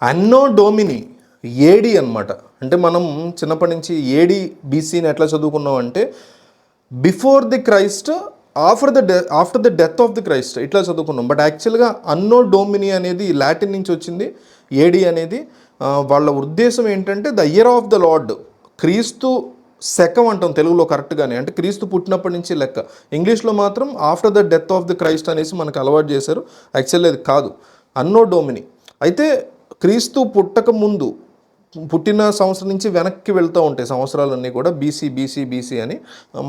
అన్నో డోమిని ఏడి అనమాట. అంటే మనం చిన్నప్పటి నుంచి ఏడి బీసీని ఎట్లా చదువుకున్నాం అంటే before the Christ after the death of the Christ ఇట్లా చదువుకున్నాం. బట్ యాక్చువల్గా అన్నో డోమిని అనేది లాటిన్ నుంచి వచ్చింది. ఏడి అనేది వాళ్ళ ఉద్దేశం ఏంటంటే the year of the lord, క్రీస్తు శకం అంటాం తెలుగులో కరెక్ట్గానే, అంటే క్రీస్తు పుట్టినప్పటి నుంచి లెక్క. ఇంగ్లీష్లో మాత్రం after the death of the Christ అనేసి మనకు అలవాటు చేశారు. యాక్చువల్లీ అది కాదు, అన్నో డోమిని. అయితే క్రీస్తు పుట్టక ముందు పుట్టిన సంవత్సరం నుంచి వెనక్కి వెళ్తూ ఉంటాయి సంవత్సరాలన్నీ కూడా, బీసీ బీసీ బీసీ అని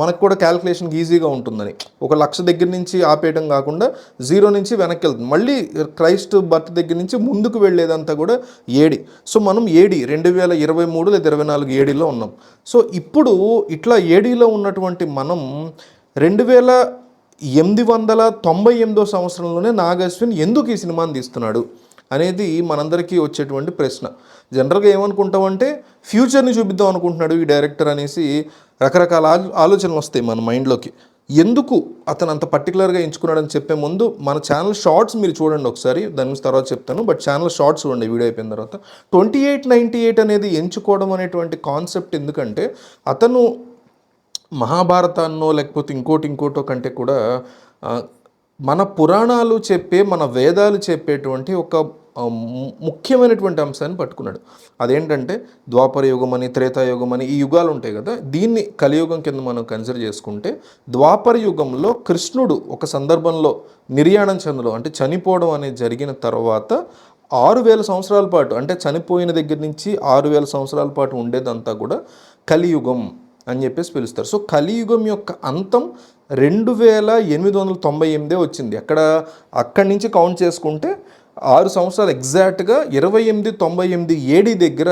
మనకు కూడా క్యాలిక్యులేషన్కి ఈజీగా ఉంటుందని. 1,00,000 దగ్గర నుంచి ఆపేయడం కాకుండా 0 నుంచి వెనక్కి వెళ్తుంది. మళ్ళీ క్రైస్ట్ బర్త్ దగ్గర నుంచి ముందుకు వెళ్ళేదంతా కూడా ఏడి. సో మనం ఏడి 2023 లేదా 24 ఏడీలో ఉన్నాం. సో ఇప్పుడు ఇట్లా ఏడీలో ఉన్నటువంటి మనం 2898 సంవత్సరంలోనే నాగ్ అశ్విన్ ఎందుకు ఈ సినిమాని తీస్తున్నాడు అనేది మనందరికీ వచ్చేటువంటి ప్రశ్న. జనరల్గా ఏమనుకుంటామంటే ఫ్యూచర్ని చూపిద్దాం అనుకుంటున్నాడు ఈ డైరెక్టర్ అనేసి రకరకాల ఆలోచనలు వస్తాయి మన మైండ్లోకి. ఎందుకు అతను అంత పర్టికులర్గా ఎంచుకున్నాడని చెప్పే ముందు మన ఛానల్ షార్ట్స్ మీరు చూడండి ఒకసారి, దాని గురించి తర్వాత చెప్తాను. బట్ ఛానల్ షార్ట్స్ చూడండి వీడియో అయిపోయిన తర్వాత. 2898 అనేది ఎంచుకోవడం అనేటువంటి కాన్సెప్ట్ ఎందుకంటే అతను మహాభారతాన్నో లేకపోతే ఇంకోటో కంటే కూడా మన పురాణాలు చెప్పే, మన వేదాలు చెప్పేటువంటి ఒక ముఖ్యమైనటువంటి అంశాన్ని పట్టుకున్నాడు. అదేంటంటే ద్వాపర యుగం అని, త్రేతాయుగం అని, ఈ యుగాలు ఉంటాయి కదా, దీన్ని కలియుగం కింద మనం కన్సిడర్ చేసుకుంటే ద్వాపర యుగంలో కృష్ణుడు ఒక సందర్భంలో నిర్యాణం చెందడం అంటే చనిపోవడం అనేది జరిగిన తర్వాత 6,000 సంవత్సరాల పాటు, అంటే చనిపోయిన దగ్గర నుంచి 6,000 సంవత్సరాల పాటు ఉండేదంతా కూడా కలియుగం అని చెప్పేసి పిలుస్తారు. సో కలియుగం యొక్క అంతం 2898 వచ్చింది. అక్కడి నుంచి కౌంట్ చేసుకుంటే 6 సంవత్సరాలు ఎగ్జాక్ట్గా 2898 ఏడి దగ్గర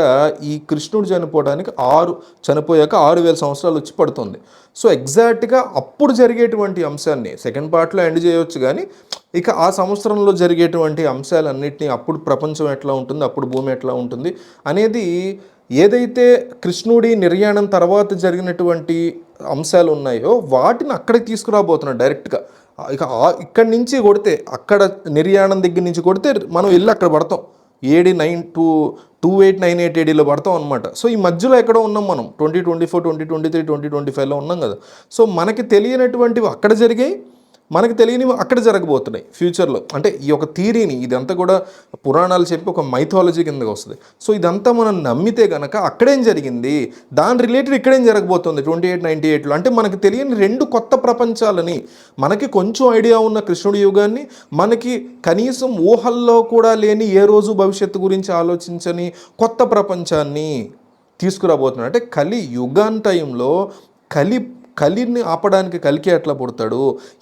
ఈ కృష్ణుడు చనిపోయాక 6,000 సంవత్సరాలు వచ్చి పడుతుంది. సో ఎగ్జాక్ట్గా అప్పుడు జరిగేటువంటి అంశాన్ని సెకండ్ పార్ట్లో ఎండ్ చేయవచ్చు, కానీ ఇక ఆ సంవత్సరంలో జరిగేటువంటి అంశాలన్నింటినీ, అప్పుడు ప్రపంచం ఎట్లా ఉంటుంది, అప్పుడు భూమి ఎట్లా ఉంటుంది అనేది, ఏదైతే కృష్ణుడి నిర్యాణం తర్వాత జరిగినటువంటి అంశాలు ఉన్నాయో వాటిని అక్కడికి తీసుకురాబోతున్నాడు డైరెక్ట్గా. ఇక ఇక్కడి నుంచి కొడితే, అక్కడ నిర్యాణం దగ్గర నుంచి కొడితే మనం వెళ్ళి అక్కడ పడతాం, 2898 ఏడీలో పడతాం అనమాట. సో ఈ మధ్యలో ఎక్కడో ఉన్నాం మనం, 2024, 2023, 2025లో ఉన్నాం కదా. సో మనకి తెలియనటువంటివి అక్కడ జరిగాయి, మనకు తెలియనివి అక్కడ జరగబోతున్నాయి ఫ్యూచర్లో. అంటే ఈ యొక్క థీరీని, ఇదంతా కూడా పురాణాలు చెప్పి ఒక మైథాలజీ కిందకి వస్తుంది. సో ఇదంతా మనం నమ్మితే కనుక అక్కడేం జరిగింది, దాని రిలేటెడ్ ఇక్కడేం జరగబోతుంది 2898లో. అంటే మనకు తెలియని 2 కొత్త ప్రపంచాలని, మనకి కొంచెం ఐడియా ఉన్న కృష్ణుడి యుగాన్ని, మనకి కనీసం ఊహల్లో కూడా లేని, ఏ రోజు భవిష్యత్తు గురించి ఆలోచించని కొత్త ప్రపంచాన్ని తీసుకురాబోతున్నాడు. అంటే కలి యుగాన్ టైంలో కలిని ఆపడానికి కలికి ఎట్లా పుడతాడు,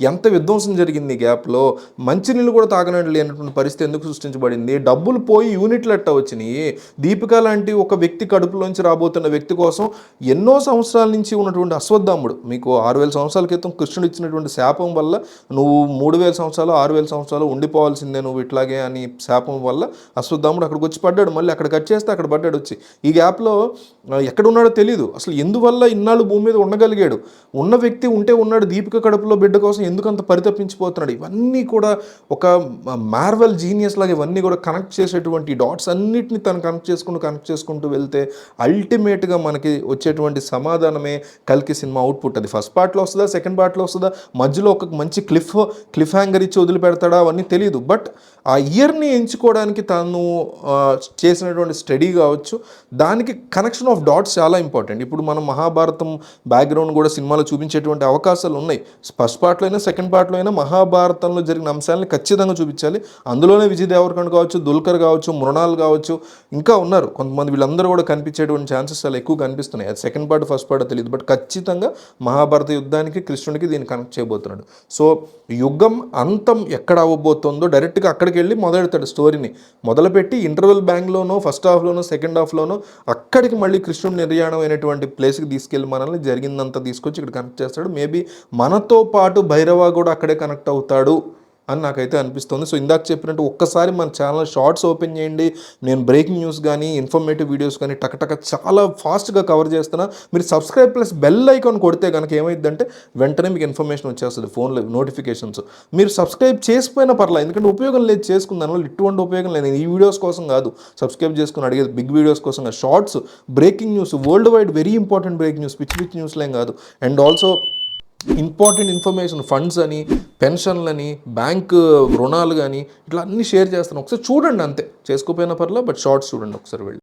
ఎంత విధ్వంసం జరిగింది గ్యాప్లో, మంచినీళ్ళు కూడా తాగనట్టు లేనటువంటి పరిస్థితి ఎందుకు సృష్టించబడింది, డబ్బులు పోయి యూనిట్లు ఎట్టా వచ్చినాయి, దీపిక లాంటి ఒక వ్యక్తి కడుపులోంచి రాబోతున్న వ్యక్తి కోసం ఎన్నో సంవత్సరాల నుంచి ఉన్నటువంటి అశ్వత్థాముడు, మీకు 6,000 సంవత్సరాల క్రితం కృష్ణుడు ఇచ్చినటువంటి శాపం వల్ల నువ్వు 3,000 సంవత్సరాలు 6,000 సంవత్సరాలు ఉండిపోవాల్సిందే నువ్వు ఇట్లాగే అని శాపం వల్ల అశ్వత్థాముడు అక్కడికి వచ్చి పడ్డాడు. మళ్ళీ అక్కడ కట్ చేస్తే అక్కడ పడ్డాడు వచ్చి. ఈ గ్యాప్లో ఎక్కడున్నాడో తెలియదు, అసలు ఎందువల్ల ఇన్నాళ్ళు భూమి మీద ఉండగలిగాడు, ఉన్న వ్యక్తి ఉంటే ఉన్నాడు, దీపిక కడుపులో బిడ్డ కోసం ఎందుకు అంత పరితపించిపోతున్నాడు. ఇవన్నీ కూడా ఒక మార్వెల్ జీనియస్ లాగా ఇవన్నీ కూడా కనెక్ట్ చేసేటువంటి డాట్స్ అన్నిటిని తను కనెక్ట్ చేసుకుంటూ వెళ్తే అల్టిమేట్గా మనకి వచ్చేటువంటి సమాధానమే కల్కి సినిమా అవుట్పుట్. అది ఫస్ట్ పార్ట్లో వస్తుందా, సెకండ్ పార్ట్లో వస్తుందా, మధ్యలో ఒక మంచి క్లిఫ్ హ్యాంగర్ ఇచ్చి వదిలిపెడతాడా అవన్నీ తెలియదు. బట్ ఆ ఇయర్ని ఎంచుకోవడానికి తను చేసినటువంటి స్టడీ కావచ్చు, దానికి కనెక్షన్ ఆఫ్ డాట్స్ చాలా ఇంపార్టెంట్. ఇప్పుడు మనం మహాభారతం బ్యాక్గ్రౌండ్ కూడా సినిమాలో చూపించేటువంటి అవకాశాలు ఉన్నాయి. ఫస్ట్ పార్ట్లో అయినా సెకండ్ పార్ట్లో అయినా మహాభారతంలో జరిగిన అంశాలని ఖచ్చితంగా చూపించాలి. అందులోనే విజయ్ దేవరకొండ కావచ్చు, దుల్కర్ కావచ్చు, మృణాల్ కావచ్చు, ఇంకా ఉన్నారు కొంతమంది, వీళ్ళందరూ కూడా కనిపించేటువంటి ఛాన్సెస్ చాలా ఎక్కువ కనిపిస్తున్నాయి. అది సెకండ్ పార్ట్ ఫస్ట్ పార్ట్ తెలియదు, బట్ ఖచ్చితంగా మహాభారత యుద్ధానికి కృష్ణుడికి దీన్ని కనెక్ట్ చేయబోతున్నాడు. సో యుగం అంతం ఎక్కడ అవ్వబోతుందో డైరెక్ట్గా అక్కడికి వెళ్ళి మొదలెడతాడు స్టోరీని. మొదలుపెట్టి ఇంటర్వెల్ బ్యాంగ్లోనో, ఫస్ట్ హాఫ్లోనో, సెకండ్ హాఫ్లోనో అక్కడికి మళ్ళీ కృష్ణుడు నిర్యాణం అయినటువంటి ప్లేస్కి తీసుకెళ్ళి మనల్ని జరిగిందంతా తీసుకొచ్చి ఇక్కడ కనెక్ట్ చేస్తాడు. మేబీ మనతో పాటు భైరవ కూడా అక్కడే కనెక్ట్ అవుతాడు అని నాకైతే అనిపిస్తుంది. సో ఇందాక చెప్పినట్టు ఒక్కసారి మన ఛానల్ షార్ట్స్ ఓపెన్ చేయండి. నేను బ్రేకింగ్ న్యూస్ కానీ, ఇన్ఫర్మేటివ్ వీడియోస్ కానీ టకటక చాలా ఫాస్ట్గా కవర్ చేస్తున్నా. మీరు సబ్స్క్రైబ్ ప్లస్ బెల్ ఐకాన్ కొడితే కనుక ఏమైందంటే వెంటనే మీకు ఇన్ఫర్మేషన్ వచ్చేస్తుంది ఫోన్లో నోటిఫికేషన్స్. మీరు సబ్స్క్రైబ్ చేసిపోయినా పర్లేదు, ఎందుకంటే ఉపయోగం లేదు చేసుకున్న దానివల్ల ఎటువంటి ఉపయోగం లేదు. నేను ఈ వీడియోస్ కోసం కాదు సబ్స్క్రైబ్ చేసుకుని అడిగేది, బిగ్ వీడియోస్ కోసం కాదు, shorts, breaking news, world wide very important breaking news, పిచ్చి పిచ్చి న్యూస్లేం కాదు. And also important information, funds అని, పెన్షన్లని, బ్యాంక్ రుణాలు కానీ ఇట్లా అన్నీ షేర్ చేస్తాను. ఒకసారి చూడండి అంతే, చేసుకోపోయినా పర్లేదు, బట్ షార్ట్స్ చూడండి ఒకసారి వెళ్ళి.